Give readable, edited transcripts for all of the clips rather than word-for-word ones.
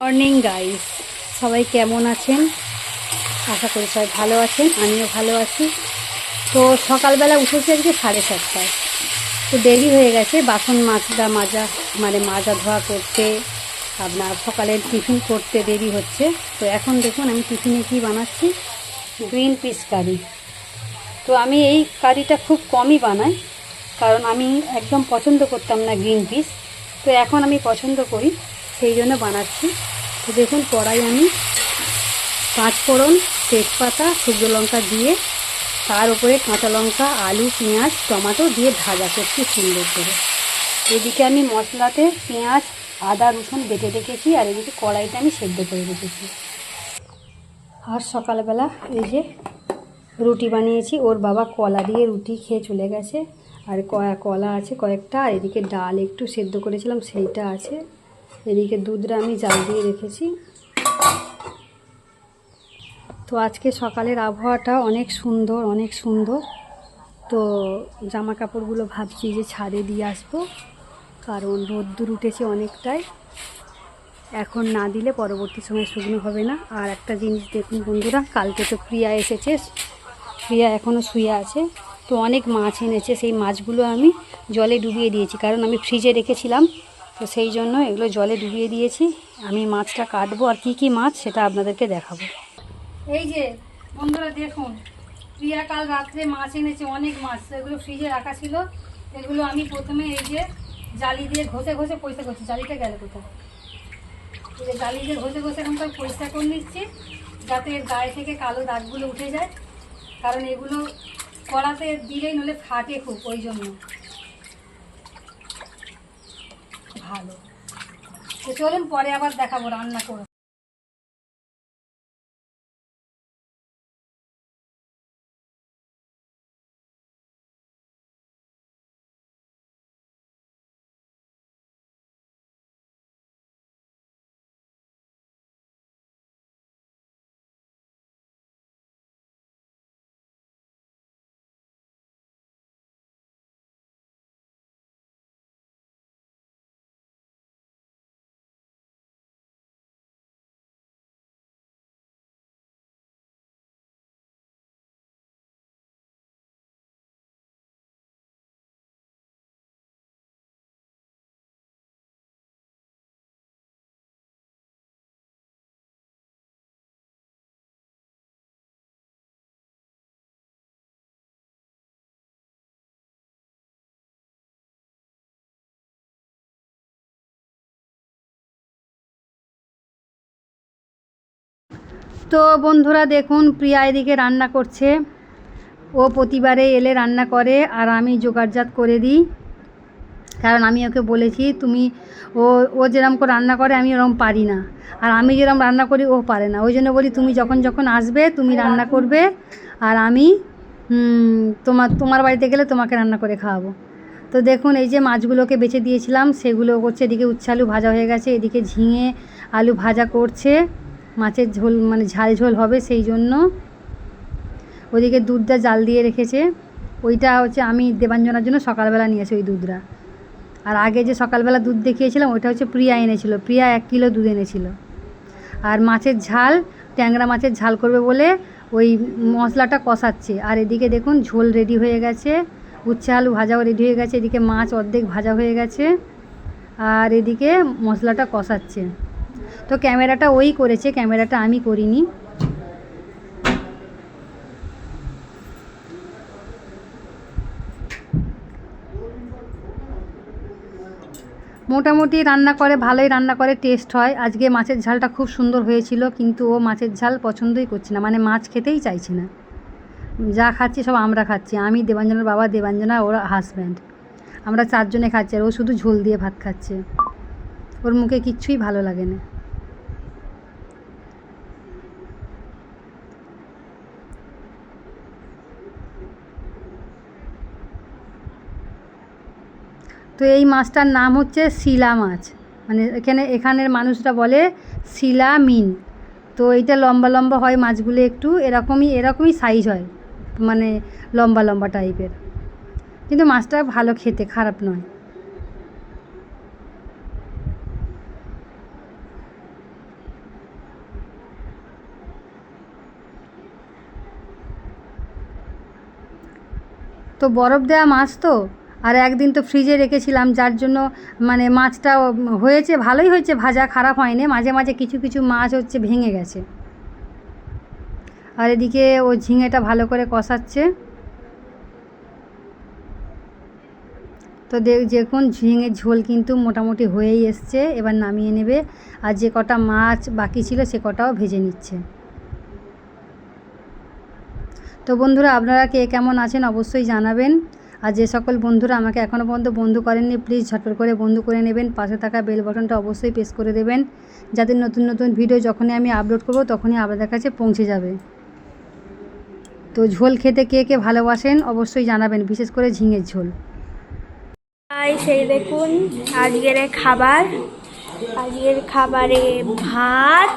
Morning guys, সবাই কেমন আছেন? আশা করি সবাই ভালো আছেন, আমিও ভালো আছি। তো সকালবেলা উঠেছি আজকে 7:30টায়। তো দেরি হয়ে গেছে বাসন মাজা মানে মাজা ধোয়া করতে, আপনার সকালের টিফিন করতে দেরি হচ্ছে। তো এখন দেখুন আমি টিফিনে কি বানাচ্ছি, গ্রিন পিস কারি। তো আমি এই কারিটা খুব কমই বানাই, কারণ আমি একদম পছন্দ করতাম না গ্রিন পিস। তো এখন আমি পছন্দ করি, সেই জন্য বানাচ্ছি। তো দেখুন কড়াই আমি পাঁচফোড়ন, তেজপাতা, শুকনো লঙ্কা দিয়ে তার উপরে কাঁচা লঙ্কা, আলু, পেঁয়াজ, টমেটো দিয়ে ভাজা করছি সুন্দর করে। এদিকে আমি মশলাতে পেঁয়াজ, আদা, রসুন বেটে রেখেছি, আর এদিকে কড়াইটা আমি সেদ্ধ করে রেখেছি। আর সকালবেলা এই যে রুটি বানিয়েছি, ওর বাবা কলা দিয়ে রুটি খেয়ে চলে গেছে। আর কলা আছে কয়েকটা, আর এদিকে ডাল একটু সেদ্ধ করেছিলাম সেইটা আছে। এদিকে দুধটা আমি জাল দিয়ে রেখেছি। তো আজকে সকালের আবহাওয়াটা অনেক সুন্দর, অনেক সুন্দর। তো জামা কাপড়গুলো ভাবছি যে ছাদে দিয়ে আসবো, কারণ রোদ্দুর উঠেছে অনেকটাই। এখন না দিলে পরবর্তী সময় শুকনো হবে না। আর একটা জিনিস দেখুন বন্ধুরা, কালকে তো প্রিয়া এসেছে, প্রিয়া এখনও শুয়ে আছে। তো অনেক মাছ এনেছে, সেই মাছগুলো আমি জলে ডুবিয়ে দিয়েছি, কারণ আমি ফ্রিজে রেখেছিলাম। তো সেই জন্য এগুলো জলে ডুবিয়ে দিয়েছি। আমি মাছটা কাটবো, আর কি কি মাছ সেটা আপনাদেরকে দেখাবো। এই যে বন্ধুরা দেখুন, প্রিয়া কাল রাত্রে মাছ এনেছে, অনেক মাছ। এগুলো ফ্রিজে রাখা ছিল। এগুলো আমি প্রথমে এই যে জালি দিয়ে ঘষে ঘষে পরিষ্কার করছি। জালিটা গেলে কোথায়? এই যে জালি দিয়ে ঘষে ঘষে এখন তার পরিষ্কার করে নিচ্ছি, যাতে এর গায়ে থেকে কালো দাগগুলো উঠে যায়। কারণ এগুলো কড়াতে দিলেই নলে ফাটে খুব, ওই জন্য ভালো। তো চলুন পরে আবার দেখাবো রান্না করে। তো বন্ধুরা দেখুন, প্রিয়া এদিকে রান্না করছে। ও প্রতিবারে এলে রান্না করে, আর আমি জোগাড়জাত করে দিই। কারণ আমি ওকে বলেছি, তুমি ও ও যেরকম করে রান্না করে আমি ওরকম পারি না, আর আমি যেরকম রান্না করি ও পারে না। ওই জন্য বলি তুমি যখন যখন আসবে তুমি রান্না করবে, আর আমি তোমার বাড়িতে গেলে তোমাকে রান্না করে খাওয়াবো। তো দেখুন এই যে মাছগুলোকে বেছে দিয়েছিলাম সেগুলো করছে। এদিকে উচ্ছে আলু ভাজা হয়ে গেছে, এদিকে ঝিঙে আলু ভাজা করছে। মাছের ঝোল মানে ঝাল ঝোল হবে, সেই জন্য ওদিকে দুধটা জাল দিয়ে রেখেছে। ওইটা হচ্ছে আমি দেবাঞ্জনার জন্য সকালবেলা নিয়েছি ওই দুধটা। আর আগে যে সকালবেলা দুধ দেখিয়েছিলাম ওইটা হচ্ছে প্রিয়া এনেছিল, প্রিয়া 1 কিলো দুধ এনেছিল। আর মাছের ঝাল, ট্যাংরা মাছের ঝাল করবে বলে ওই মশলাটা কষাচ্ছে। আর এদিকে দেখুন ঝোল রেডি হয়ে গেছে, উচ্ছে আলু ভাজাও রেডি হয়ে গেছে, এদিকে মাছ অর্ধেক ভাজা হয়ে গেছে, আর এদিকে মশলাটা কষাচ্ছে। তো ক্যামেরাটা ওই করেছে, ক্যামেরাটা আমি করিনি। মোটামুটি রান্না করে, ভালোই রান্না করে, টেস্ট হয়। আজকে মাছের ঝালটা খুব সুন্দর হয়েছিল, কিন্তু ও মাছের ঝাল পছন্দই করছে না, মানে মাছ খেতেই চাইছে না। যা খাচ্ছি সব আমরা খাচ্ছি, আমি, দেবাঞ্জনার বাবা, দেবাঞ্জনা, ওর হাজব্যান্ড, আমরা 4 জনে খাচ্ছি। আর ও শুধু ঝোল দিয়ে ভাত খাচ্ছে, ওর মুখে কিচ্ছুই ভালো লাগে না। তো এই মাছটার নাম হচ্ছে শিলা মাছ, মানে এখানের মানুষরা বলে শিলা মিন। তো এইটা লম্বা লম্বা হয় মাছগুলো, একটু এরকমই সাইজ হয়, মানে লম্বা লম্বা টাইপের। কিন্তু মাছটা ভালো খেতে, খারাপ নয়। তো বরফ দেওয়া মাছ তো, আর একদিন তো ফ্রিজে রেখেছিলাম, যার জন্য মানে মাছটা হয়েছে, ভালোই হয়েছে, ভাজা খারাপ হয়নি। মাঝে মাঝে কিছু কিছু মাছ হচ্ছে ভেঙে গেছে। আর এদিকে ও ঝিঙেটা ভালো করে কষাচ্ছে। তো দেখুন ঝিঙের ঝোল কিন্তু মোটামুটি হয়েই এসছে, এবার নামিয়ে নেবে। আর যে কটা মাছ বাকি ছিল সে কটাও ভেজে নিচ্ছে। তো বন্ধুরা, আপনারা কে কেমন আছেন অবশ্যই জানাবেন। আর যে সকল বন্ধুরা আমাকে এখনও পর্যন্ত বন্ধু করেননি, প্লিজ ঝটপট করে বন্ধু করে নেবেন। পাশে থাকা বেল বাটনটা অবশ্যই প্রেস করে দেবেন, যাতে নতুন নতুন ভিডিও যখনই আমি আপলোড করব তখনই আপনাদের কাছে পৌঁছে যাবে। তো ঝোল খেতে কে কে ভালোবাসেন অবশ্যই জানাবেন, বিশেষ করে ঝিঙের ঝোল। সেই দেখুন আজকের খাবারে ভাত,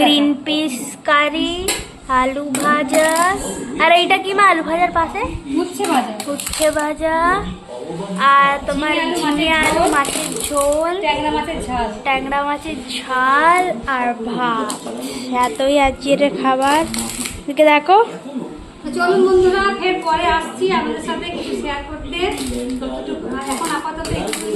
গ্রিন পিস কারি, আলু ভাজা, আর এইটা কি মা আলু ভাজার পাশে উচ্ছে ভাজা, আর তোমার ঝিঙে আলু মাছের ঝোল, ট্যাংরা মাছের ঝাল আর ভাত। এতই আজকের খাবার। দেখো চলুন বন্ধুরা, ফের পরে আসছি আপনাদের সাথে কিছু শেয়ার করতে। এখন আপাতত একটু